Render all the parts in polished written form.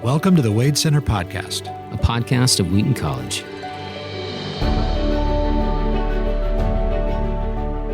Welcome to the Wade Center Podcast, a podcast of Wheaton College.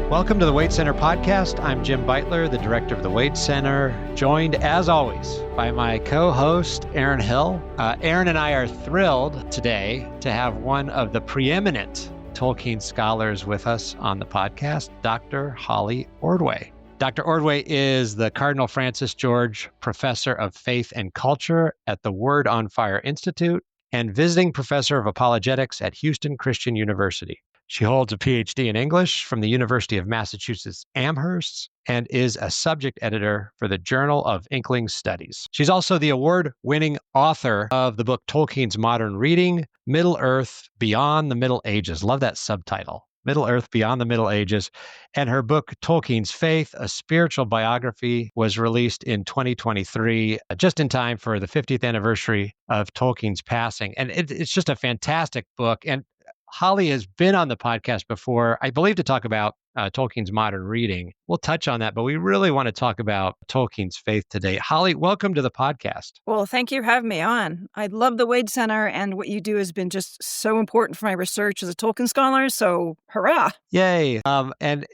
Welcome to the Wade Center Podcast. I'm Jim Beitler, the director of the Wade Center, joined as always by my co-host, Aaron Hill. Aaron and I are thrilled today to have one of the preeminent Tolkien scholars with us on the podcast, Dr. Holly Ordway. Dr. Ordway is the Cardinal Francis George Professor of Faith and Culture at the Word on Fire Institute and visiting professor of apologetics at Houston Christian University. She holds a PhD in English from the University of Massachusetts Amherst and is a subject editor for the Journal of Inkling Studies. She's also the award-winning author of the book Tolkien's Modern Reading, Middle-earth Beyond the Middle Ages. Love that subtitle. Middle-earth Beyond the Middle Ages. And her book, Tolkien's Faith, A Spiritual Biography, was released in 2023, just in time for the 50th anniversary of Tolkien's passing. And it's just a fantastic book. And Holly has been on the podcast before, I believe, to talk about Tolkien's modern reading. We'll touch on that, but we really want to talk about Tolkien's faith today. Holly, welcome to the podcast. Well, thank you for having me on. I love the Wade Center, and what you do has been just so important for my research as a Tolkien scholar, so hurrah. Yay. And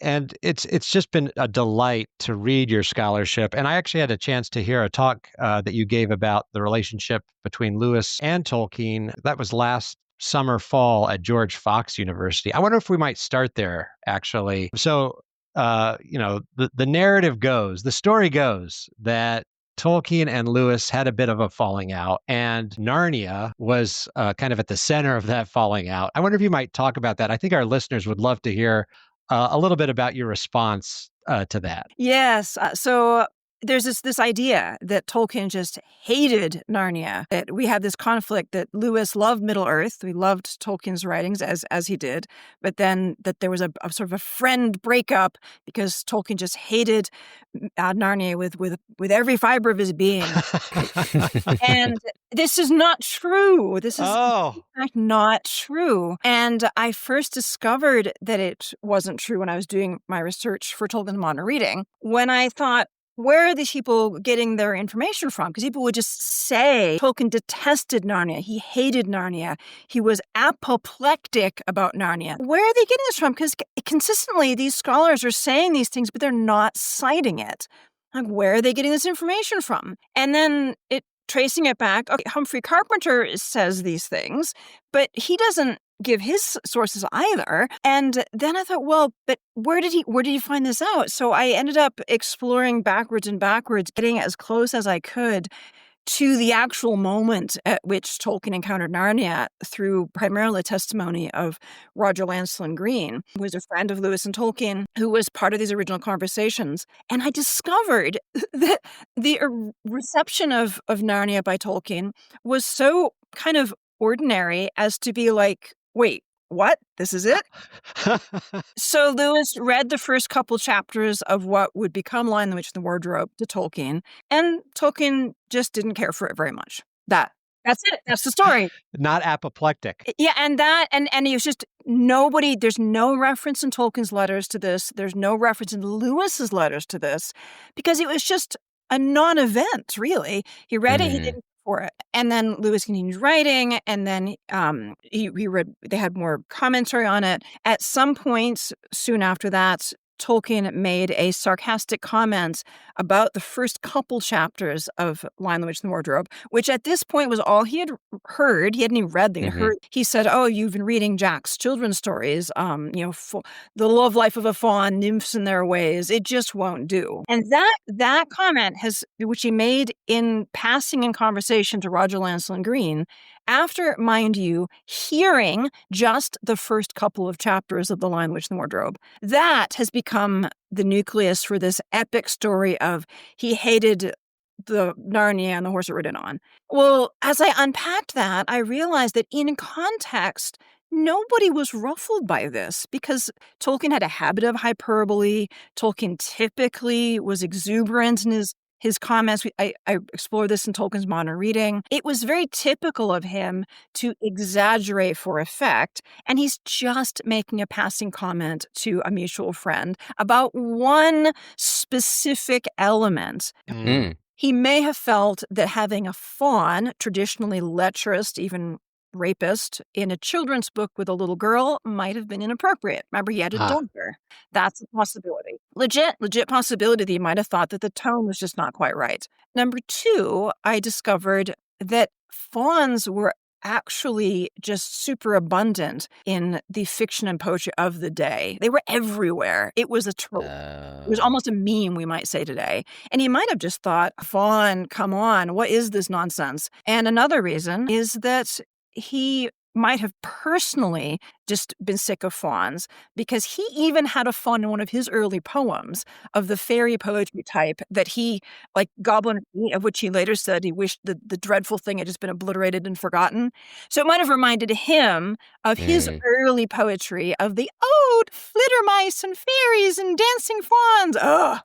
it's just been a delight to read your scholarship. And I actually had a chance to hear a talk that you gave about the relationship between Lewis and Tolkien. That was last fall at George Fox University. I wonder if we might start there, actually. So, the narrative goes, the story goes that Tolkien and Lewis had a bit of a falling out, and Narnia was kind of at the center of that falling out. I wonder if you might talk about that. I think our listeners would love to hear a little bit about your response to that. Yes. So there's this idea that Tolkien just hated Narnia, that we have this conflict that Lewis loved Middle-earth. We loved Tolkien's writings as he did, but then that there was a sort of a friend breakup because Tolkien just hated Narnia with every fiber of his being. And this is not true. This is in fact not true. And I first discovered that it wasn't true when I was doing my research for Tolkien's Modern Reading, when I thought, where are these people getting their information from? Because people would just say Tolkien detested Narnia. He hated Narnia. He was apoplectic about Narnia. Where are they getting this from? Because consistently these scholars are saying these things, but they're not citing it. Like, where are they getting this information from? And then tracing it back, okay, Humphrey Carpenter says these things, but he doesn't give his sources either. And then I thought, well, but where did he find this out? So I ended up exploring backwards, getting as close as I could to the actual moment at which Tolkien encountered Narnia through primarily testimony of Roger Lancelyn Green, who was a friend of Lewis and Tolkien, who was part of these original conversations. And I discovered that the reception of Narnia by Tolkien was so kind of ordinary as to be like, wait, what? This is it? So Lewis read the first couple chapters of what would become Lion, the Witch, and the Wardrobe to Tolkien, and Tolkien just didn't care for it very much. That's it. That's the story. Not apoplectic. Yeah, and he was just nobody. There's no reference in Tolkien's letters to this. There's no reference in Lewis's letters to this, because it was just a non-event, really. He read it, he didn't for it. And then Lewis continued writing, and then he read, they had more commentary on it. At some point soon after that, Tolkien made a sarcastic comment about the first couple chapters of Lion, the Witch, and the Wardrobe, which at this point was all he had heard. He hadn't even read them. He said, "Oh, you've been reading Jack's children's stories, the love life of a fawn, nymphs and their ways. It just won't do." And that comment which he made in passing in conversation to Roger Lancelyn Green, after, mind you, hearing just the first couple of chapters of The Lion, the Witch, and the Wardrobe, that has become the nucleus for this epic story of he hated the Narnia and the horse it ridden on. Well, as I unpacked that, I realized that in context, nobody was ruffled by this because Tolkien had a habit of hyperbole. Tolkien typically was exuberant in his comments. I explore this in Tolkien's Modern Reading. It was very typical of him to exaggerate for effect, and he's just making a passing comment to a mutual friend about one specific element. He may have felt that having a faun, traditionally lecherous, even rapist, in a children's book with a little girl might have been inappropriate. Remember, he had a daughter. That's a possibility. Legit possibility that he might have thought that the tone was just not quite right. Number two, I discovered that fauns were actually just super abundant in the fiction and poetry of the day. They were everywhere. It was a trope. It was almost a meme, we might say today. And he might have just thought, faun, come on, what is this nonsense? And another reason is that he might have personally just been sick of fauns, because he even had a faun in one of his early poems of the fairy poetry type that he, like Goblin, of which he later said he wished the dreadful thing had just been obliterated and forgotten. So it might have reminded him of his early poetry of the ode, flitter mice and fairies and dancing fauns. Ugh.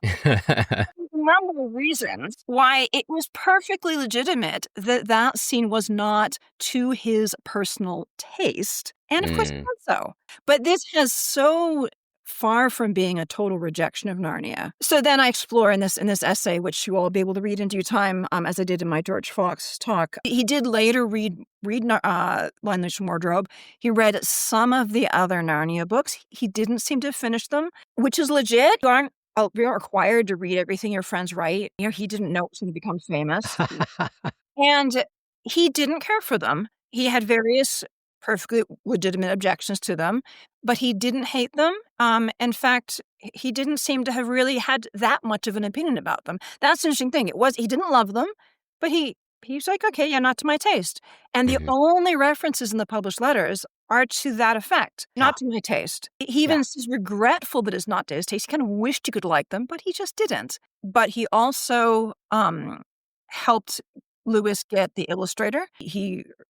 A number of reasons why it was perfectly legitimate that that scene was not to his personal taste. And of course, it was so. But this has so far from being a total rejection of Narnia. So then I explore in this essay, which you all will be able to read in due time, as I did in my George Fox talk. He did later read Lion Wardrobe. He read some of the other Narnia books. He didn't seem to finish them, which is legit. You aren't required to read everything your friends write. He didn't know it was going to become famous. And he didn't care for them. He had various perfectly legitimate objections to them, but he didn't hate them. In fact, he didn't seem to have really had that much of an opinion about them. That's the interesting thing. He didn't love them, but he's like, okay, yeah, not to my taste. And the only references in the published letters are to that effect, not to my taste. He even is regretful that it's not to his taste. He kind of wished he could like them, but he just didn't. But he also helped Lewis get the illustrator.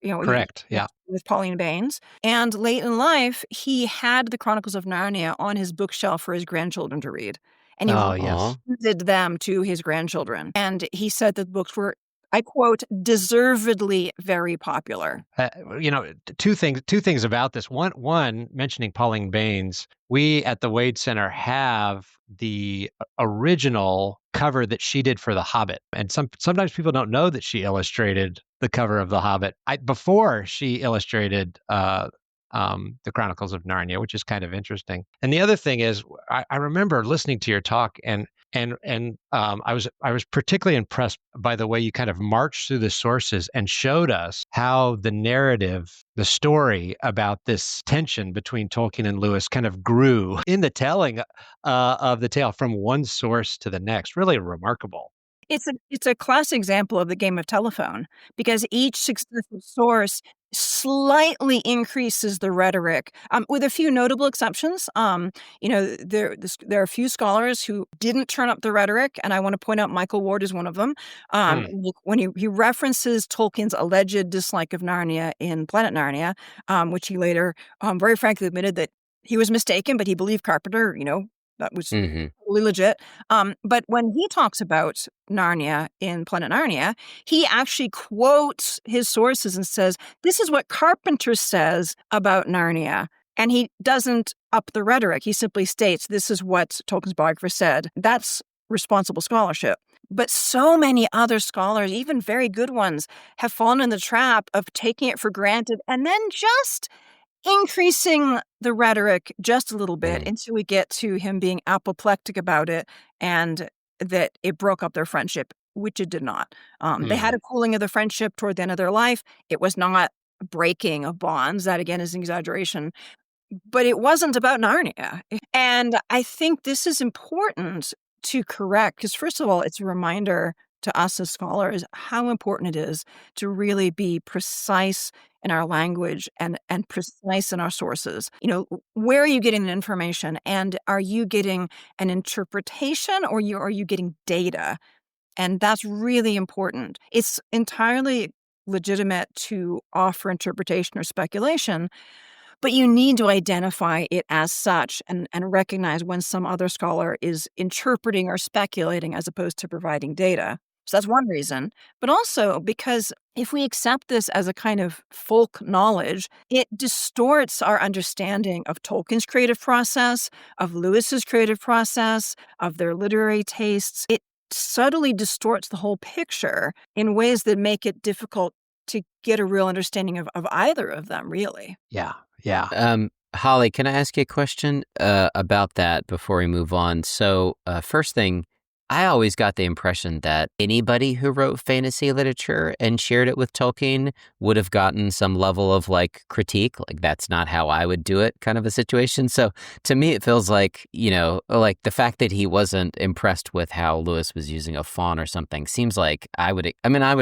Correct. Yeah. With Pauline Baynes. And late in life, he had the Chronicles of Narnia on his bookshelf for his grandchildren to read. And he recommended them to his grandchildren. And he said that the books were, I quote, deservedly very popular. Two things about this. One, mentioning Pauline Baynes, we at the Wade Center have the original cover that she did for The Hobbit. And sometimes people don't know that she illustrated the cover of The Hobbit before she illustrated the Chronicles of Narnia, which is kind of interesting. And the other thing is, I remember listening to your talk, and I was particularly impressed by the way you kind of marched through the sources and showed us how the narrative, the story about this tension between Tolkien and Lewis kind of grew in the telling of the tale from one source to the next. Really remarkable. It's a classic example of the game of telephone, because each successive source slightly increases the rhetoric, with a few notable exceptions. There are a few scholars who didn't turn up the rhetoric, and I want to point out Michael Ward is one of them. When he references Tolkien's alleged dislike of Narnia in Planet Narnia, which he later very frankly admitted that he was mistaken, but he believed Carpenter, that was totally legit. But when he talks about Narnia in Planet Narnia, he actually quotes his sources and says, this is what Carpenter says about Narnia. And he doesn't up the rhetoric. He simply states, this is what Tolkien's biographer said. That's responsible scholarship. But so many other scholars, even very good ones, have fallen in the trap of taking it for granted and then just increasing the rhetoric just a little bit until we get to him being apoplectic about it and that it broke up their friendship, which it did not. They had a cooling of the friendship toward the end of their life. It was not a breaking of bonds. That, again, is an exaggeration. But it wasn't about Narnia. And I think this is important to correct, because first of all, it's a reminder to us as scholars how important it is to really be precise in our language and precise in our sources. Where are you getting the information? And are you getting an interpretation, or are you getting data? And that's really important. It's entirely legitimate to offer interpretation or speculation, but you need to identify it as such and recognize when some other scholar is interpreting or speculating as opposed to providing data. So that's one reason. But also because if we accept this as a kind of folk knowledge, it distorts our understanding of Tolkien's creative process, of Lewis's creative process, of their literary tastes. It subtly distorts the whole picture in ways that make it difficult to get a real understanding of either of them, really. Yeah. Yeah. Holly, can I ask you a question about that before we move on? So, first thing, I always got the impression that anybody who wrote fantasy literature and shared it with Tolkien would have gotten some level of like critique, like that's not how I would do it kind of a situation. So to me, it feels like, like the fact that he wasn't impressed with how Lewis was using a faun or something seems like I would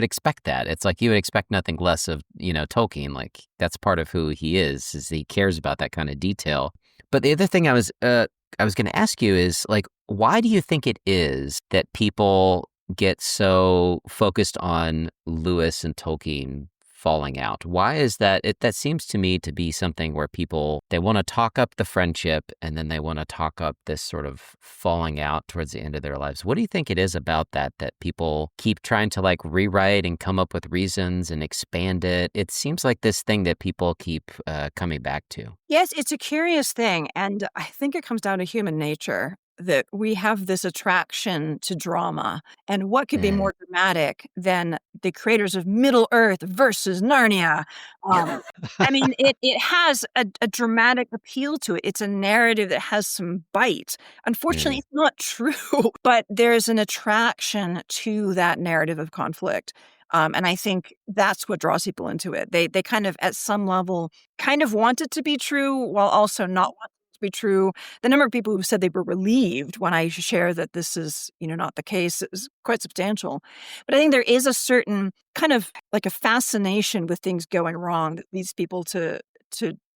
expect that. It's like you would expect nothing less of, Tolkien. Like that's part of who he is he cares about that kind of detail. But the other thing I was going to ask you is, like, why do you think it is that people get so focused on Lewis and Tolkien falling out? Why is that? That seems to me to be something where people, they want to talk up the friendship and then they want to talk up this sort of falling out towards the end of their lives. What do you think it is about that people keep trying to like rewrite and come up with reasons and expand it? It seems like this thing that people keep coming back to. Yes, it's a curious thing. And I think it comes down to human nature that we have this attraction to drama. And what could be more dramatic than the creators of Middle-earth versus Narnia? It has a dramatic appeal to it. It's a narrative that has some bite. Unfortunately, it's not true, but there's an attraction to that narrative of conflict. And I think that's what draws people into it. They kind of, at some level, kind of want it to be true while also not wanting it to be true. The number of people who said they were relieved when I share that this is, not the case, is quite substantial. But I think there is a certain kind of like a fascination with things going wrong that leads people to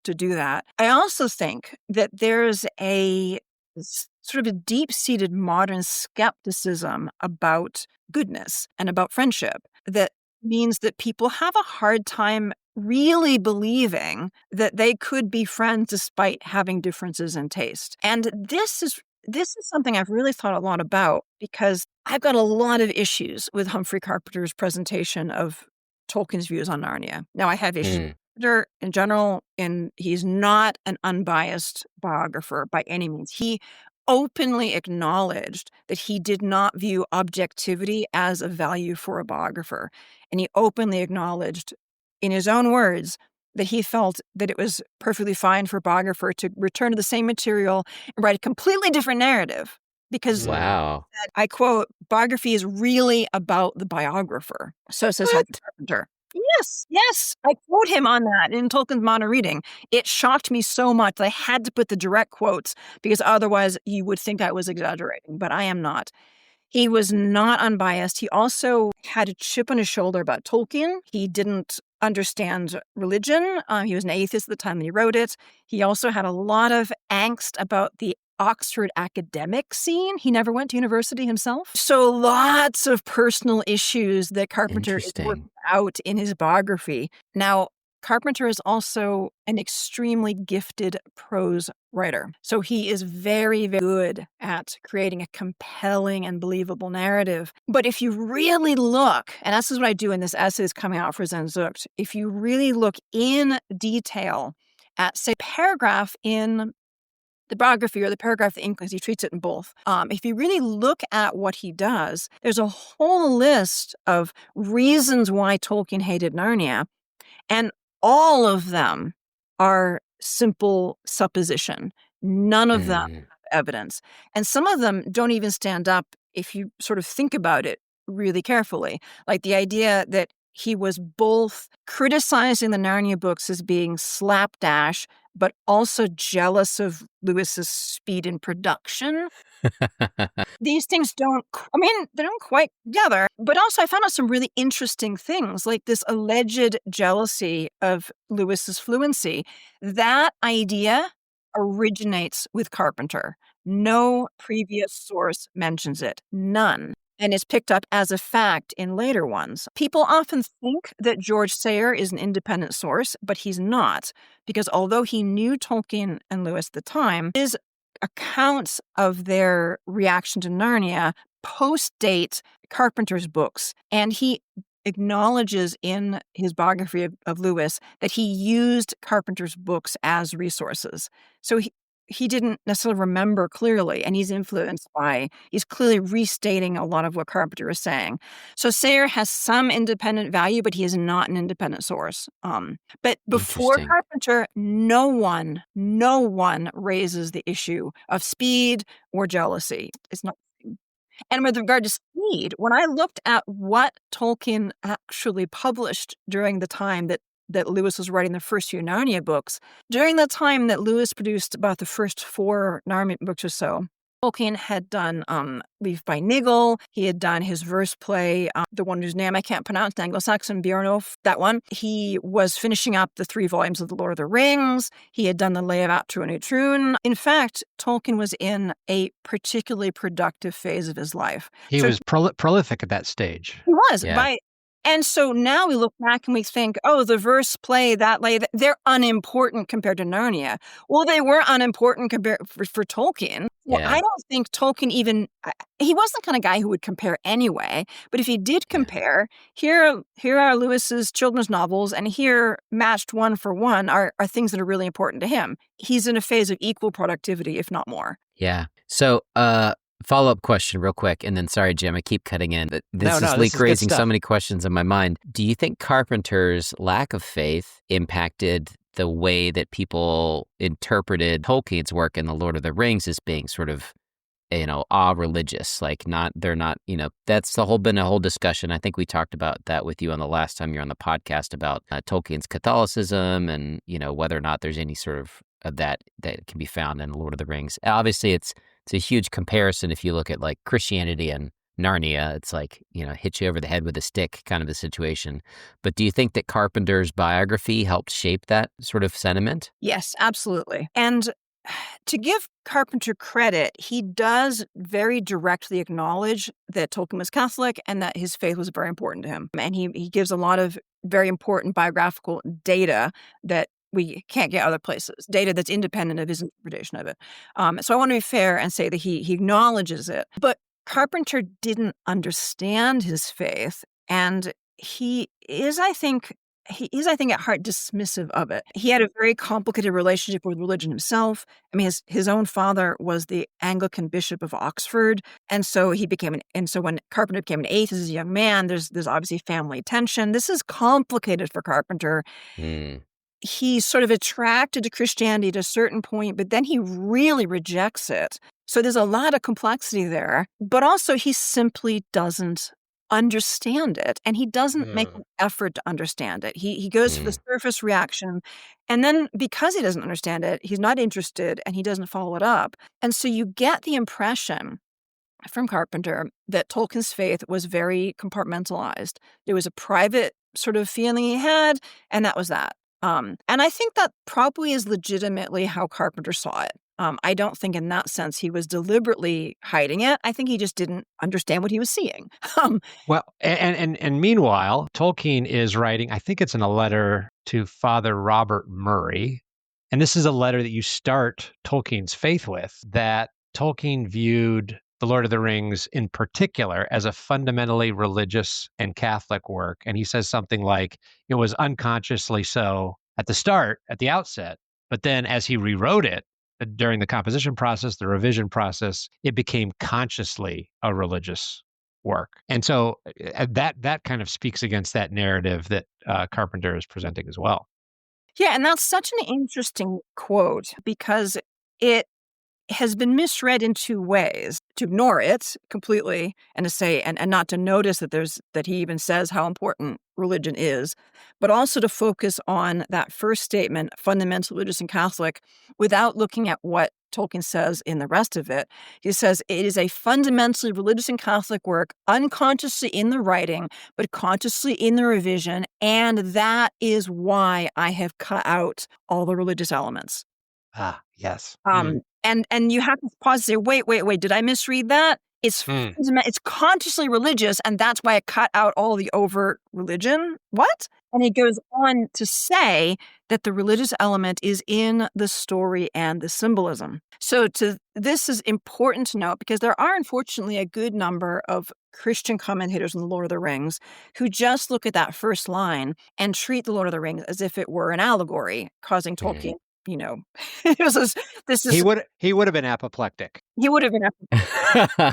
do that. I also think that there's a sort of a deep-seated modern skepticism about goodness and about friendship that means that people have a hard time really believing that they could be friends despite having differences in taste. And this is something I've really thought a lot about because I've got a lot of issues with Humphrey Carpenter's presentation of Tolkien's views on Narnia. Now, I have issues in general, and he's not an unbiased biographer by any means. He openly acknowledged that he did not view objectivity as a value for a biographer. And he openly acknowledged, in his own words, that he felt that it was perfectly fine for a biographer to return to the same material and write a completely different narrative. Because, wow, I quote, biography is really about the biographer. So says Humphrey Carpenter. Yes. I quote him on that in Tolkien's Modern Reading. It shocked me so much that I had to put the direct quotes because otherwise you would think I was exaggerating, but I am not. He was not unbiased. He also had a chip on his shoulder about Tolkien. He didn't understand religion. He was an atheist at the time that he wrote it. He also had a lot of angst about the Oxford academic scene. He never went to university himself. So lots of personal issues that Carpenter is working out in his biography. Now, Carpenter is also an extremely gifted prose writer. So he is very, very good at creating a compelling and believable narrative. But if you really look, and this is what I do in this essay that's coming out for Zenzucht, if you really look in detail at, say, paragraph in the biography or the paragraph in because he treats it in both. If you really look at what he does, there's a whole list of reasons why Tolkien hated Narnia, and all of them are simple supposition. None of them have evidence. And some of them don't even stand up if you sort of think about it really carefully. Like the idea that he was both criticizing the Narnia books as being slapdash, but also jealous of Lewis's speed in production. These things they don't quite together. But also I found out some really interesting things, like this alleged jealousy of Lewis's fluency. That idea originates with Carpenter. No previous source mentions it. None. And is picked up as a fact in later ones. People often think that George Sayer is an independent source, but he's not, because although he knew Tolkien and Lewis at the time, his accounts of their reaction to Narnia post-date Carpenter's books, and he acknowledges in his biography of Lewis that he used Carpenter's books as resources. So he didn't necessarily remember clearly, and he's clearly restating a lot of what Carpenter is saying. So Sayre has some independent value, but he is not an independent source. But before Interesting. Carpenter, no one raises the issue of speed or jealousy. It's not. And with regard to speed, when I looked at what Tolkien actually published during the time that Lewis was writing the first few Narnia books, during the time that Lewis produced about the first 4 Narnia books or so, Tolkien had done Leaf by Nigel. He had done his verse play, the one whose name I can't pronounce, Anglo-Saxon Bjornolf, that one. He was finishing up the 3 volumes of The Lord of the Rings. He had done the Lay of Atru and Utrun. In fact, Tolkien was in a particularly productive phase of his life. He was prolific at that stage. He was. Yeah. And so now we look back and we think, oh, the verse play, that lay, they're unimportant compared to Narnia. Well, they were unimportant compared for Tolkien. Well, Yeah. I don't think Tolkien he wasn't the kind of guy who would compare anyway. But if he did compare, here are Lewis's children's novels, and here, matched one for one, are things that are really important to him. He's in a phase of equal productivity, if not more. Yeah. So, follow-up question real quick, and then sorry, Jim, I keep cutting in. But this is raising so many questions in my mind. Do you think Carpenter's lack of faith impacted the way that people interpreted Tolkien's work in The Lord of the Rings as being sort of, religious? Like they're not, that's been a whole discussion. I think we talked about that with you on the last time you were on the podcast about Tolkien's Catholicism and, whether or not there's any sort of that can be found in The Lord of the Rings. Obviously, it's a huge comparison if you look at like Christianity and Narnia. It's like, hit you over the head with a stick kind of a situation. But do you think that Carpenter's biography helped shape that sort of sentiment? Yes, absolutely. And to give Carpenter credit, he does very directly acknowledge that Tolkien was Catholic and that his faith was very important to him. And he gives a lot of very important biographical data that we can't get other places, data that's independent of his interpretation of it. So I want to be fair and say that he acknowledges it. But Carpenter didn't understand his faith, and he is, I think, at heart dismissive of it. He had a very complicated relationship with religion himself. I mean, his own father was the Anglican Bishop of Oxford, and so when Carpenter became an atheist as a young man, there's obviously family tension. This is complicated for Carpenter. He's sort of attracted to Christianity at a certain point, but then he really rejects it. So there's a lot of complexity there, but also he simply doesn't understand it, and he doesn't make an effort to understand it. He goes for the surface reaction, and then because he doesn't understand it, he's not interested, and he doesn't follow it up. And so you get the impression from Carpenter that Tolkien's faith was very compartmentalized. There was a private sort of feeling he had, and that was that. And I think that probably is legitimately how Carpenter saw it. I don't think in that sense he was deliberately hiding it. I think he just didn't understand what he was seeing. Well, and meanwhile, Tolkien is writing, I think it's in a letter to Father Robert Murray. And this is a letter that you start Tolkien's faith with, that Tolkien viewed The Lord of the Rings in particular as a fundamentally religious and Catholic work. And he says something like, it was unconsciously so at the start, at the outset, but then as he rewrote it during the composition process, the revision process, it became consciously a religious work. And so that kind of speaks against that narrative that Carpenter is presenting as well. Yeah, and that's such an interesting quote because it has been misread in 2 ways: to ignore it completely and to say and not to notice that he even says how important religion is, but also to focus on that first statement, fundamental religious and Catholic, without looking at what Tolkien says in the rest of it. He says it is a fundamentally religious and Catholic work, unconsciously in the writing, but consciously in the revision, and that is why I have cut out all the religious elements. Ah, yes. And you have to pause and say, wait, did I misread that? It's consciously religious, and that's why I cut out all the overt religion. What? And he goes on to say that the religious element is in the story and the symbolism. So this is important to note because there are, unfortunately, a good number of Christian commentators on The Lord of the Rings who just look at that first line and treat The Lord of the Rings as if it were an allegory, causing Tolkien you know, it was this He is would have been apoplectic. he would have been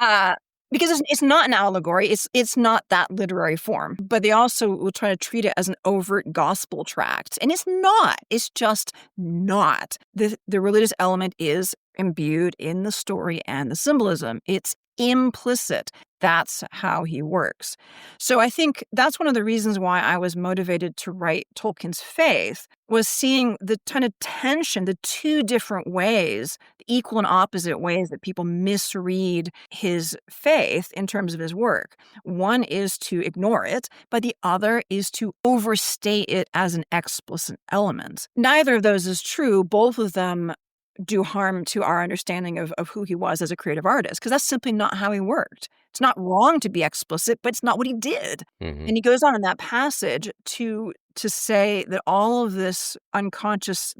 uh, because it's not an allegory. It's not that literary form. But they also will try to treat it as an overt gospel tract, and it's not. It's just not. The religious element is imbued in the story and the symbolism. It's implicit. That's how he works. So I think that's one of the reasons why I was motivated to write Tolkien's Faith, was seeing the kind of tension, the two different ways, the equal and opposite ways that people misread his faith in terms of his work. One is to ignore it, but the other is to overstate it as an explicit element. Neither of those is true. Both of them do harm to our understanding of who he was as a creative artist, because that's simply not how he worked. It's not wrong to be explicit, but it's not what he did. Mhm. And he goes on in that passage to say that all of this unconscious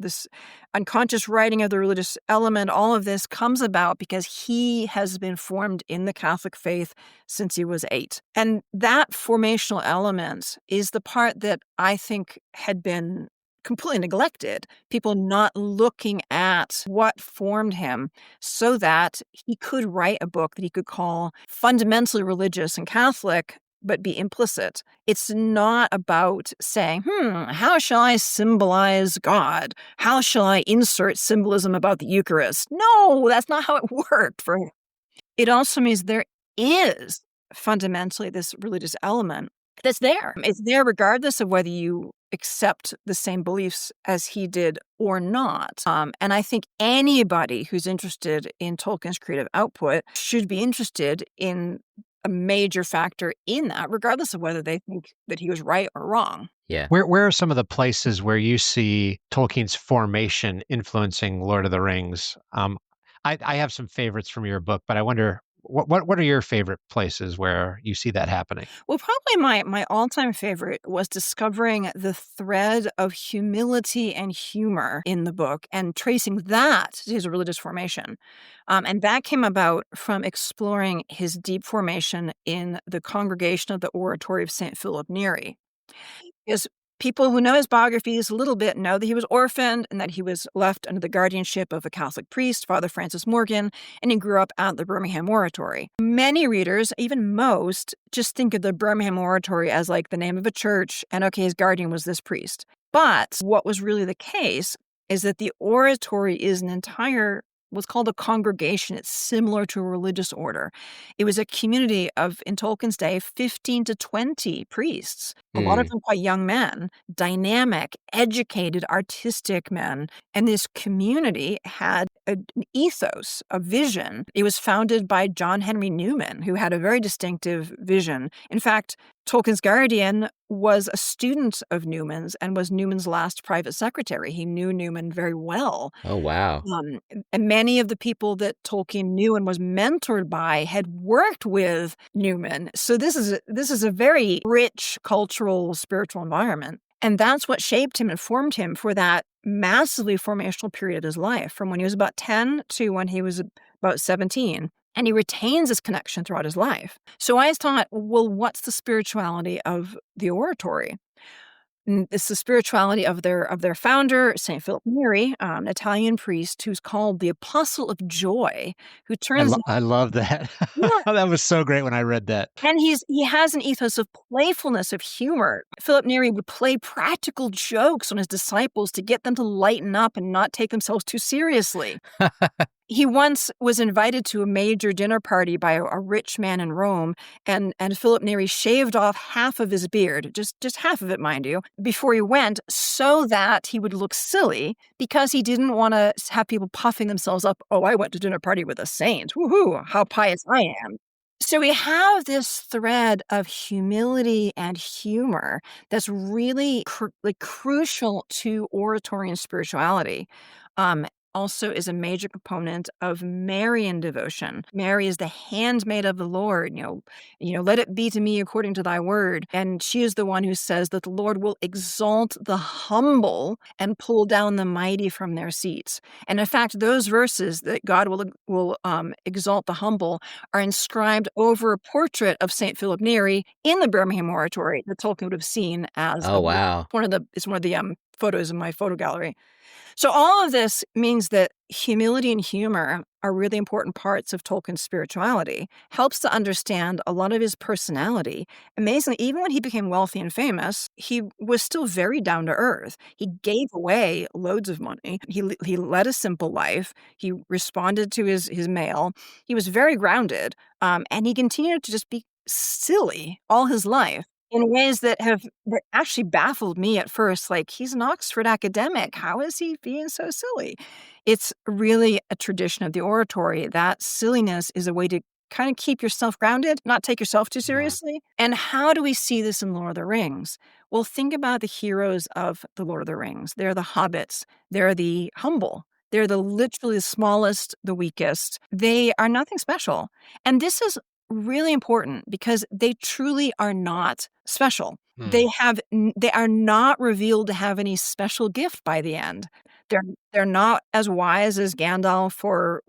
writing of the religious element, all of this comes about because he has been formed in the Catholic faith since he was 8. And that formational element is the part that I think had been completely neglected, people not looking at what formed him so that he could write a book that he could call fundamentally religious and Catholic, but be implicit. It's not about saying, how shall I symbolize God? How shall I insert symbolism about the Eucharist? No, that's not how it worked for him. It also means there is fundamentally this religious element that's there. It's there regardless of whether you accept the same beliefs as he did or not. And I think anybody who's interested in Tolkien's creative output should be interested in a major factor in that, regardless of whether they think that he was right or wrong. Yeah. Where are some of the places where you see Tolkien's formation influencing Lord of the Rings? I have some favorites from your book, but I wonder, what are your favorite places where you see that happening? Well, probably my all-time favorite was discovering the thread of humility and humor in the book and tracing that to his religious formation. And that came about from exploring his deep formation in the congregation of the Oratory of St. Philip Neri. Because people who know his biographies a little bit know that he was orphaned and that he was left under the guardianship of a Catholic priest, Father Francis Morgan, and he grew up at the Birmingham Oratory. Many readers, even most, just think of the Birmingham Oratory as like the name of a church, and okay, his guardian was this priest. But what was really the case is that the oratory is what's called a congregation. It's similar to a religious order. It was a community of, in Tolkien's day, 15 to 20 priests, a lot of them quite young men, dynamic, educated, artistic men. And this community had an ethos, a vision. It was founded by John Henry Newman, who had a very distinctive vision. In fact, Tolkien's guardian was a student of Newman's and was Newman's last private secretary. He knew Newman very well. Oh, wow. And many of the people that Tolkien knew and was mentored by had worked with Newman. So this is a very rich cultural, spiritual environment. And that's what shaped him and formed him for that massively formational period of his life, from when he was about 10 to when he was about 17. And he retains this connection throughout his life. So I thought, well, what's the spirituality of the oratory? And it's the spirituality of their founder, St. Philip Neri, an Italian priest who's called the Apostle of Joy, who turns I love that. Yeah. That was so great when I read that. And he has an ethos of playfulness, of humor. Philip Neri would play practical jokes on his disciples to get them to lighten up and not take themselves too seriously. He once was invited to a major dinner party by a rich man in Rome, and Philip Neri shaved off half of his beard, just half of it, mind you, before he went, so that he would look silly, because he didn't want to have people puffing themselves up. Oh, I went to dinner party with a saint. Woohoo, how pious I am. So we have this thread of humility and humor that's really crucial to oratory and spirituality. Also is a major component of Marian devotion. Mary is the handmaid of the Lord, let it be to me according to thy word. And she is the one who says that the Lord will exalt the humble and pull down the mighty from their seats. And in fact, those verses that God will exalt the humble are inscribed over a portrait of St. Philip Neri in the Birmingham Oratory that Tolkien would have seen as Oh, wow. it's one of the photos in my photo gallery. So all of this means that humility and humor are really important parts of Tolkien's spirituality, helps to understand a lot of his personality. Amazingly, even when he became wealthy and famous, he was still very down to earth. He gave away loads of money. He led a simple life. He responded to his mail. He was very grounded, and he continued to just be silly all his life in ways that actually baffled me at first. Like, he's an Oxford academic. How is he being so silly? It's really a tradition of the oratory. That silliness is a way to kind of keep yourself grounded, not take yourself too seriously. And how do we see this in Lord of the Rings? Well, think about the heroes of the Lord of the Rings. They're the hobbits. They're the humble. They're literally the smallest, the weakest. They are nothing special. And this is really important because they truly are not special. They are not revealed to have any special gift by the end. They're not as wise as Gandalf or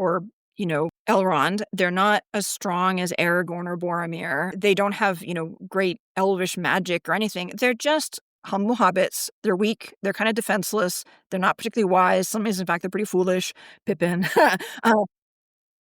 Elrond. They're not as strong as Aragorn or Boromir. They don't have, great elvish magic or anything. They're just humble hobbits. They're weak. They're kind of defenseless. They're not particularly wise. Sometimes, in fact, they're pretty foolish. Pippin.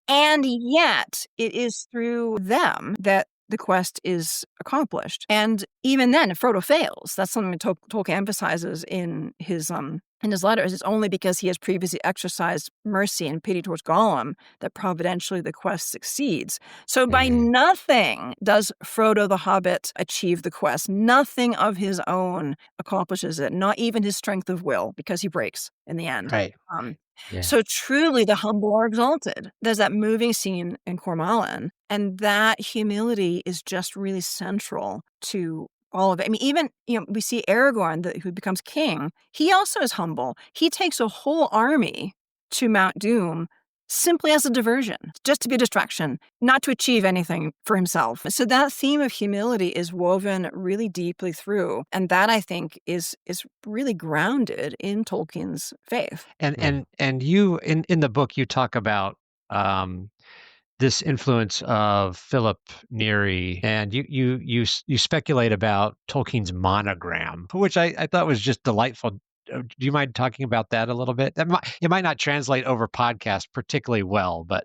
And yet, it is through them that the quest is accomplished. And even then, if Frodo fails, that's something Tolkien emphasizes in his letters. It's only because he has previously exercised mercy and pity towards Gollum that providentially the quest succeeds. So by nothing does Frodo the Hobbit achieve the quest. Nothing of his own accomplishes it, not even his strength of will, because he breaks in the end. Right. So truly the humble are exalted. There's that moving scene in Cormoran, and that humility is just really central to all of it. I mean, even, we see Aragorn, who becomes king. He also is humble. He takes a whole army to Mount Doom simply as a diversion, just to be a distraction, not to achieve anything for himself. So that theme of humility is woven really deeply through. And that, I think, is really grounded in Tolkien's faith. And you, in the book, you talk about this influence of Philip Neri, and you speculate about Tolkien's monogram, which I thought was just delightful. Do you mind talking about that a little bit? It might not translate over podcast particularly well, but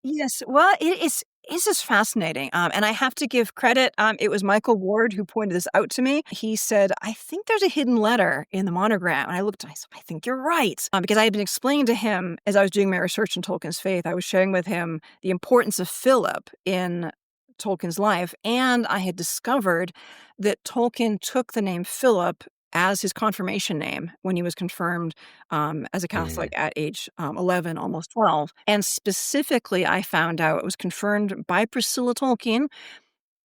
yes, well, it's just fascinating. And I have to give credit. It was Michael Ward who pointed this out to me. He said, I think there's a hidden letter in the monogram. And I looked and I said, I think you're right. Because I had been explaining to him as I was doing my research on Tolkien's faith, I was sharing with him the importance of Philip in Tolkien's life. And I had discovered that Tolkien took the name Philip as his confirmation name when he was confirmed as a Catholic at age 11, almost 12. And specifically, I found out it was confirmed by Priscilla Tolkien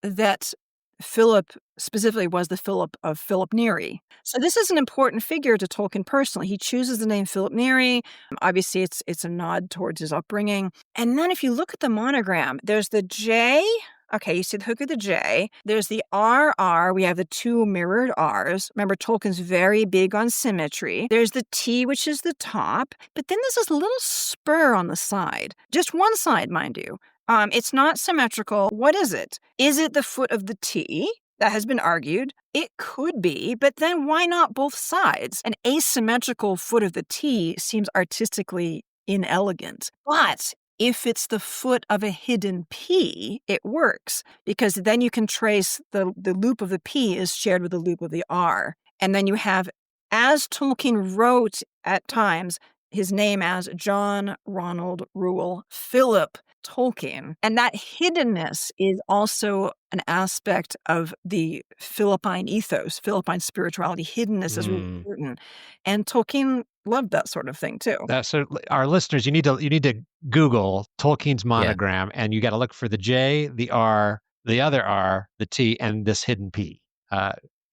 that Philip specifically was the Philip of Philip Neri. So this is an important figure to Tolkien personally. He chooses the name Philip Neri. Obviously, it's a nod towards his upbringing. And then if you look at the monogram, there's the J. Okay, you see the hook of the J. There's the RR. We have the two mirrored R's. Remember, Tolkien's very big on symmetry. There's the T, which is the top. But then there's this little spur on the side. Just one side, mind you. It's not symmetrical. What is it? Is it the foot of the T? That has been argued. It could be, but then why not both sides? An asymmetrical foot of the T seems artistically inelegant. But if it's the foot of a hidden P, it works, because then you can trace the loop of the P is shared with the loop of the R. And then you have, as Tolkien wrote at times, his name as John Ronald Reuel Philip Tolkien. And that hiddenness is also an aspect of the Philippine ethos, Philippine spirituality. Hiddenness is really important. And Tolkien loved that sort of thing too. So our listeners, you need to Google Tolkien's monogram, and you got to look for the J, the R, the other R, the T, and this hidden P.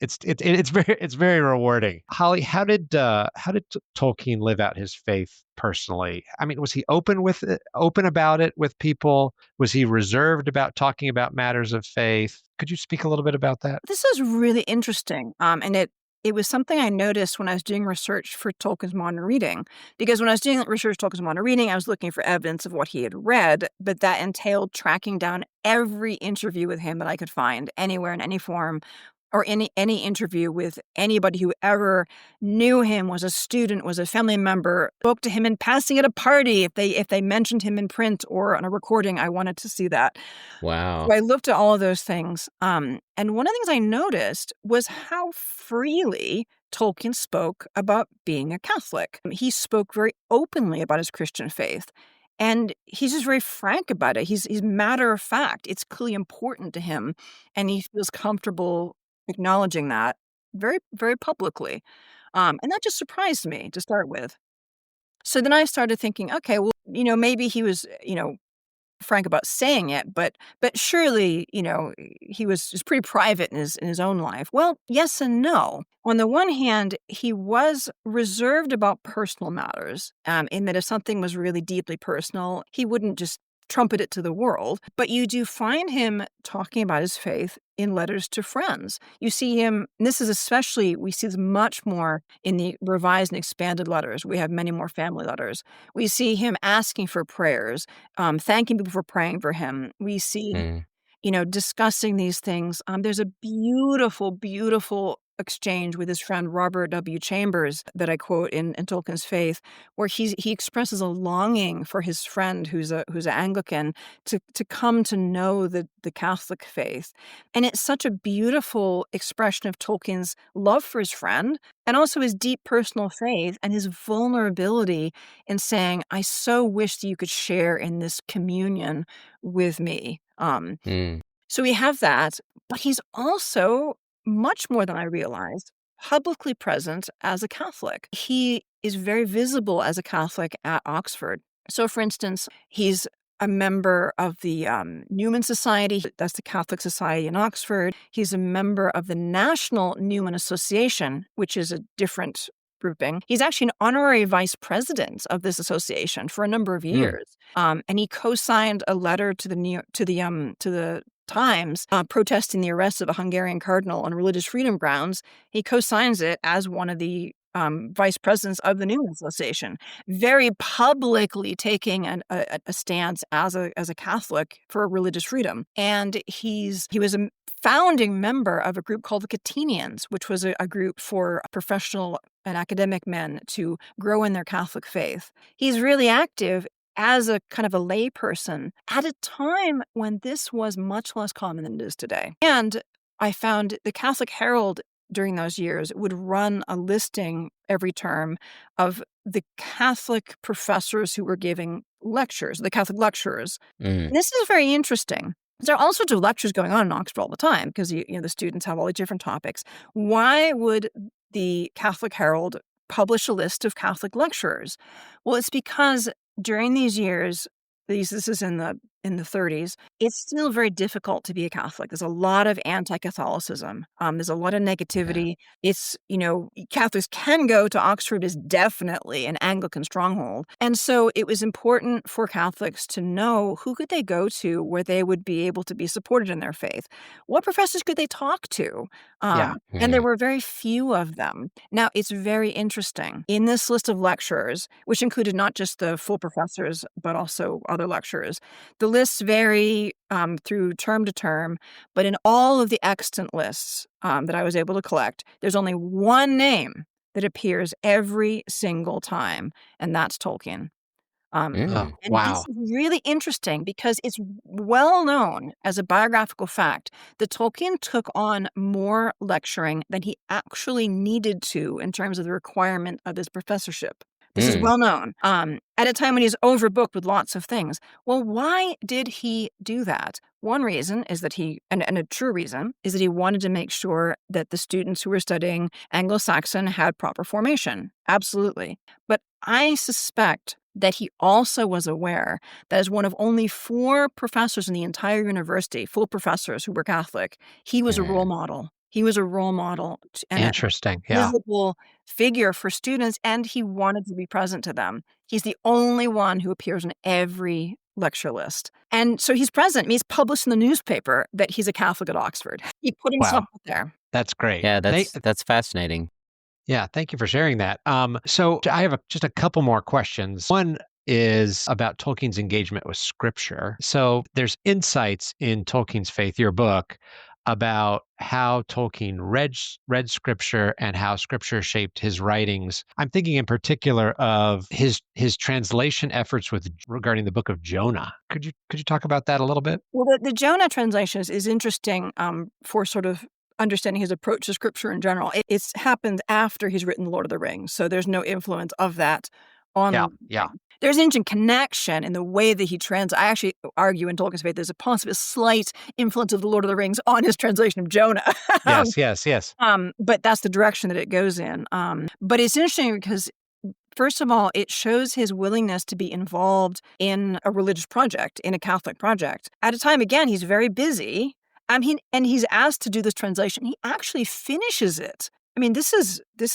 It's very rewarding. Holly, how did Tolkien live out his faith personally? I mean, was he open about it with people? Was he reserved about talking about matters of faith? Could you speak a little bit about that? This is really interesting, and it was something I noticed when I was doing research for Tolkien's modern reading. Because when I was doing research for Tolkien's modern reading, I was looking for evidence of what he had read, but that entailed tracking down every interview with him that I could find anywhere in any form or any interview with anybody who ever knew him, was a student, was a family member, spoke to him in passing at a party. If they mentioned him in print or on a recording, I wanted to see that. Wow. So I looked at all of those things. And one of the things I noticed was how freely Tolkien spoke about being a Catholic. He spoke very openly about his Christian faith. And he's just very frank about it. He's matter of fact. It's clearly important to him. And he feels comfortable acknowledging that very, very publicly. And that just surprised me to start with. So then I started thinking, okay, well, maybe he was, frank about saying it, but surely, he was just pretty private in his own life. Well, yes and no. On the one hand, he was reserved about personal matters, in that if something was really deeply personal, he wouldn't just trumpet it to the world. But you do find him talking about his faith in letters to friends. You see him, and this is especially, we see this much more in the revised and expanded letters. We have many more family letters. We see him asking for prayers, thanking people for praying for him. We see, discussing these things. There's a beautiful, beautiful exchange with his friend Robert W. Chambers that I quote in Tolkien's Faith, where he expresses a longing for his friend who's an Anglican to come to know the Catholic faith. And it's such a beautiful expression of Tolkien's love for his friend and also his deep personal faith and his vulnerability in saying, I so wish that you could share in this communion with me. So we have that, but he's also, much more than I realized, publicly present as a Catholic. He is very visible as a Catholic at Oxford. So, for instance, he's a member of the Newman Society. That's the Catholic Society in Oxford. He's a member of the National Newman Association, which is a different grouping. He's actually an honorary vice president of this association for a number of years. And he co-signed a letter to the Times protesting the arrest of a Hungarian cardinal on religious freedom grounds. He co-signs it as one of the vice presidents of the Newman Association, very publicly taking a stance as a Catholic for religious freedom. And he was a founding member of a group called the Catenians, which was a group for professional and academic men to grow in their Catholic faith. He's really active as a kind of a lay person at a time when this was much less common than it is today. And I found the Catholic Herald during those years would run a listing every term of the Catholic professors who were giving lectures, the Catholic lecturers. And this is very interesting. There are all sorts of lectures going on in Oxford all the time because the students have all these different topics. Why would the Catholic Herald publish a list of Catholic lecturers? Well, it's because during these years, this is in the 30s, it's still very difficult to be a Catholic. There's a lot of anti-Catholicism. There's a lot of negativity. It's, Catholics can go to Oxford is definitely an Anglican stronghold. And so it was important for Catholics to know who could they go to where they would be able to be supported in their faith. What professors could they talk to? And there were very few of them. Now, it's very interesting. In this list of lecturers, which included not just the full professors, but also other lecturers, the lists vary through term to term, but in all of the extant lists that I was able to collect, there's only one name that appears every single time, and that's Tolkien. And Wow. this is really interesting because it's well known as a biographical fact that Tolkien took on more lecturing than he actually needed to in terms of the requirement of his professorship. This is well known. At a time when he's overbooked with lots of things. Well, why did he do that? One reason is that and a true reason, is that he wanted to make sure that the students who were studying Anglo-Saxon had proper formation. Absolutely. But I suspect that he also was aware that as one of only 4 professors in the entire university, full professors who were Catholic, he was a role model. He was a role model and Interesting. a visible figure for students, and he wanted to be present to them. He's the only one who appears on every lecture list. And so he's present. He's published in the newspaper that he's a Catholic at Oxford. He put himself out there. That's great. Yeah, that's fascinating. Yeah, thank you for sharing that. So I have just a couple more questions. One is about Tolkien's engagement with Scripture. So there's insights in Tolkien's Faith, your book, about how Tolkien read scripture and how scripture shaped his writings. I'm thinking in particular of his translation efforts regarding the book of Jonah. Could you talk about that a little bit? Well, the Jonah translation is interesting for sort of understanding his approach to scripture in general. It's happened after he's written The Lord of the Rings, so there's no influence of that on. Yeah. There's an interesting connection in the way that he I actually argue in Tolkien's Faith there's a slight influence of The Lord of the Rings on his translation of Jonah. Yes. But that's the direction that it goes in. But it's interesting because, first of all, it shows his willingness to be involved in a religious project, in a Catholic project. At a time, again, he's very busy. And he's asked to do this translation. He actually finishes it. I mean, this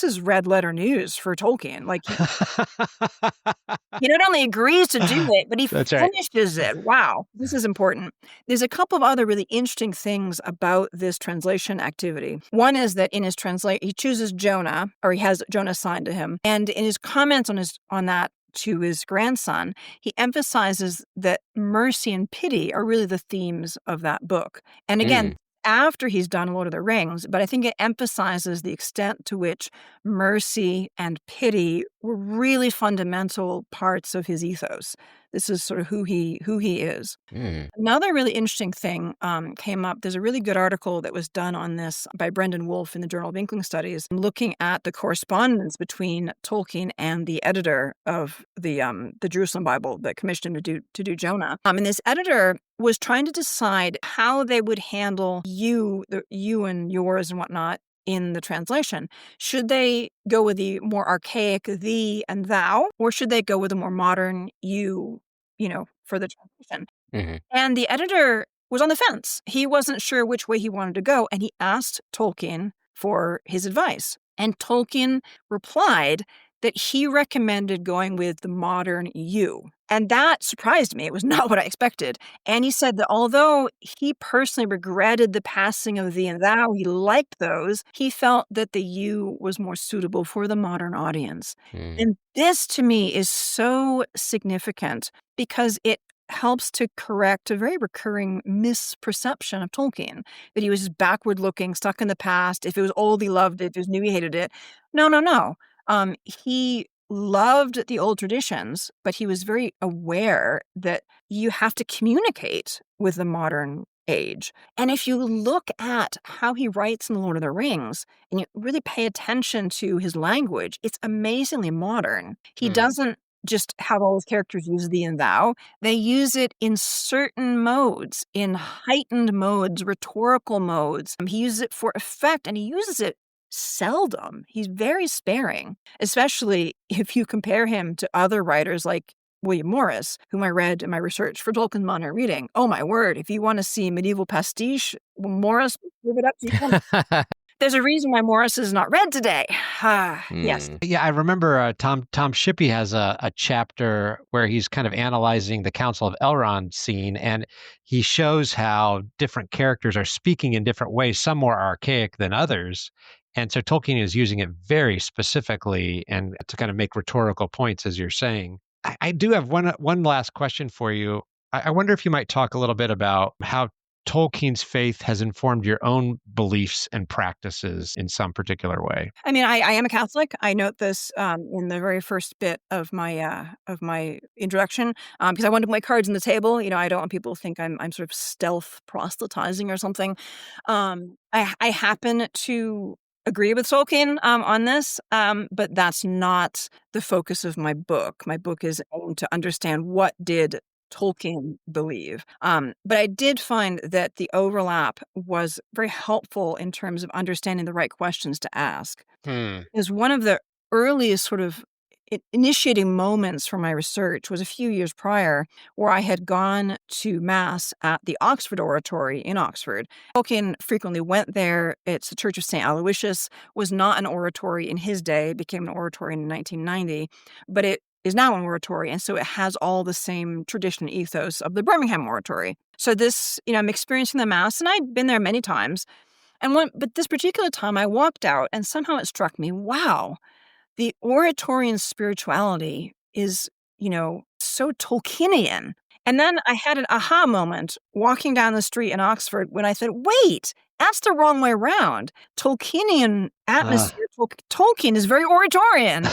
is red letter news for Tolkien. Like, he not only agrees to do it, but he finishes it. Wow, this is important. There's a couple of other really interesting things about this translation activity. One is that in his he chooses Jonah, or he has Jonah assigned to him, and in his comments on that to his grandson, he emphasizes that mercy and pity are really the themes of that book. And again, after he's done Lord of the Rings, but I think it emphasizes the extent to which mercy and pity were really fundamental parts of his ethos. This is sort of who he is. Another really interesting thing came up. There's a really good article that was done on this by Brendan Wolfe in the Journal of Inkling Studies, looking at the correspondence between Tolkien and the editor of the Jerusalem Bible that commissioned him to do Jonah. And this editor was trying to decide how they would handle you and yours and whatnot in the translation. Should they go with the more archaic thee and thou, or should they go with a more modern you for the translation? And the editor was on the fence. He wasn't sure which way he wanted to go, and he asked Tolkien for his advice. And Tolkien replied that he recommended going with the modern you. And that surprised me. It was not what I expected. And he said that although he personally regretted the passing of thee and thou, he liked those, he felt that the you was more suitable for the modern audience. And this, to me, is so significant because it helps to correct a very recurring misperception of Tolkien, that he was just backward-looking, stuck in the past. If it was old, he loved it. If it was new, he hated it. No. He loved the old traditions, but he was very aware that you have to communicate with the modern age. And if you look at how he writes in The Lord of the Rings, and you really pay attention to his language, it's amazingly modern. He doesn't just have all his characters use thee and thou. They use it in certain modes, in heightened modes, rhetorical modes. He uses it for effect, and he uses it seldom. He's very sparing, especially if you compare him to other writers like William Morris, whom I read in my research for Tolkien Modern Reading. Oh my word, if you want to see medieval pastiche, Morris, give it up to you. There's a reason why Morris is not read today. Yes. Yeah, I remember Tom Shippey has a chapter where he's kind of analyzing the Council of Elrond scene, and he shows how different characters are speaking in different ways, some more archaic than others. And so Tolkien is using it very specifically and to kind of make rhetorical points, as you're saying. I do have one last question for you. I wonder if you might talk a little bit about how Tolkien's faith has informed your own beliefs and practices in some particular way. I mean, I am a Catholic. I note this in the very first bit of my introduction because I wanted to put my cards on the table. I don't want people to think I'm sort of stealth proselytizing or something. I happen to agree with Tolkien on this, but that's not the focus of my book. My book is aimed to understand what did Tolkien believe. But I did find that the overlap was very helpful in terms of understanding the right questions to ask. Because one of the earliest sort of initiating moments for my research was a few years prior, where I had gone to Mass at the Oxford Oratory in Oxford. Tolkien frequently went there. It's the Church of St. Aloysius, was not an oratory in his day, became an oratory in 1990, but it is now an oratory, and so it has all the same tradition and ethos of the Birmingham Oratory. So this, I'm experiencing the Mass, and I'd been there many times, but this particular time I walked out, and somehow it struck me, wow, the Oratorian spirituality is, so Tolkienian. And then I had an aha moment walking down the street in Oxford when I said, wait, That's the wrong way around. Tolkienian atmosphere, Tolkien is very oratorian.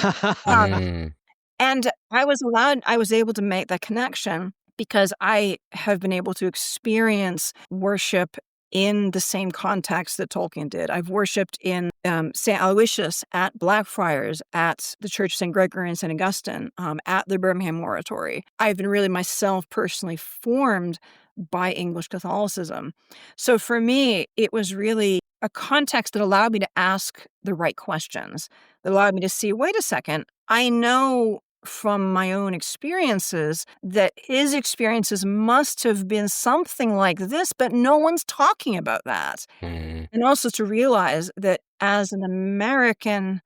And I was able to make that connection because I have been able to experience worship in the same context that Tolkien did. I've worshipped in St. Aloysius, at Blackfriars, at the Church of St. Gregory and St. Augustine, at the Birmingham Oratory. I've been really myself personally formed by English Catholicism. So for me, it was really a context that allowed me to ask the right questions, that allowed me to see, wait a second, I know from my own experiences that his experiences must have been something like this, but no one's talking about that. And also to realize that as an American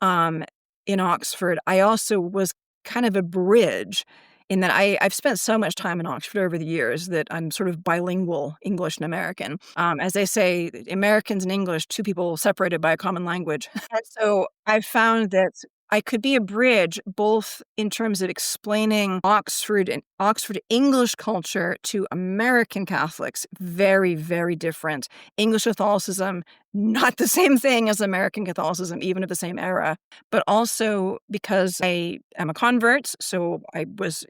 in Oxford, I also was kind of a bridge in that I've spent so much time in Oxford over the years that I'm sort of bilingual English and American. As they say, Americans and English, two people separated by a common language. And so I've found that I could be a bridge both in terms of explaining Oxford English culture to American Catholics. Very, very different. English Catholicism, not the same thing as American Catholicism, even of the same era. But also because I am a convert, so I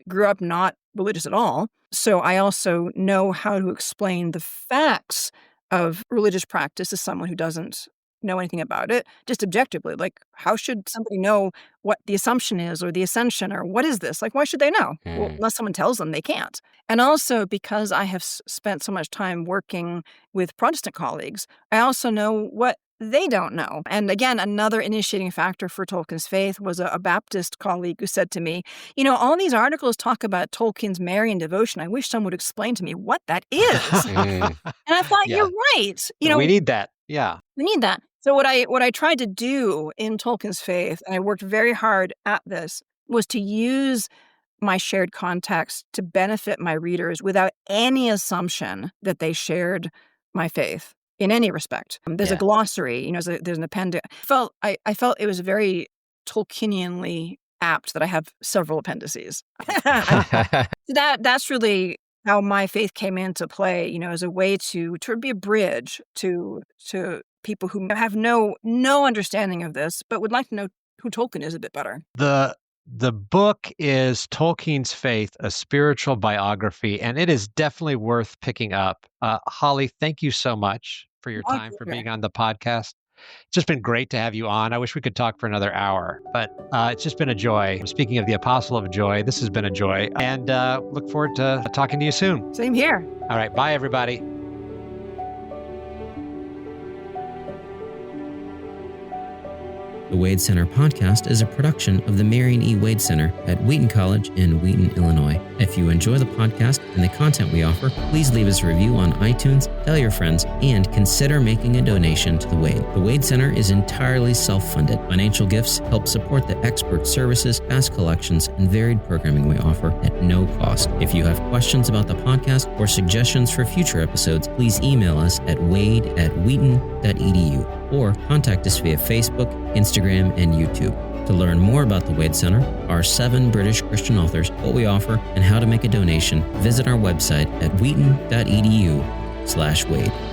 grew up not religious at all. So I also know how to explain the facts of religious practice to someone who doesn't know anything about it, just objectively. Like, how should somebody know what the Assumption is or the Ascension or what is this? Like, why should they know? Well, unless someone tells them, they can't. And also because I have spent so much time working with Protestant colleagues, I also know what they don't know. And again, another initiating factor for Tolkien's faith was a Baptist colleague who said to me, all these articles talk about Tolkien's Marian devotion. I wish someone would explain to me what that is. And I thought, you're right. We need that. Yeah. We need that. So what I tried to do in Tolkien's faith, and I worked very hard at this, was to use my shared context to benefit my readers without any assumption that they shared my faith in any respect. There's a glossary, there's an appendix. I felt it was very Tolkienianly apt that I have several appendices. That's really how my faith came into play, as a way to be a bridge to people who have no understanding of this, but would like to know who Tolkien is a bit better. The book is Tolkien's Faith, a Spiritual Biography, and it is definitely worth picking up. Holly, thank you so much for your time, for being on the podcast. It's just been great to have you on. I wish we could talk for another hour, but it's just been a joy. Speaking of the Apostle of Joy, this has been a joy, and look forward to talking to you soon. Same here. All right. Bye, everybody. The Wade Center podcast is a production of the Marion E. Wade Center at Wheaton College in Wheaton, Illinois. If you enjoy the podcast and the content we offer, please leave us a review on iTunes, tell your friends, and consider making a donation to the Wade. The Wade Center is entirely self-funded. Financial gifts help support the expert services, past collections, and varied programming we offer at no cost. If you have questions about the podcast or suggestions for future episodes, please email us at wade@wheaton.edu or contact us via Facebook, Instagram, and YouTube. To learn more about the Wade Center, our 7 British Christian authors, what we offer, and how to make a donation, visit our website at wheaton.edu/Wade.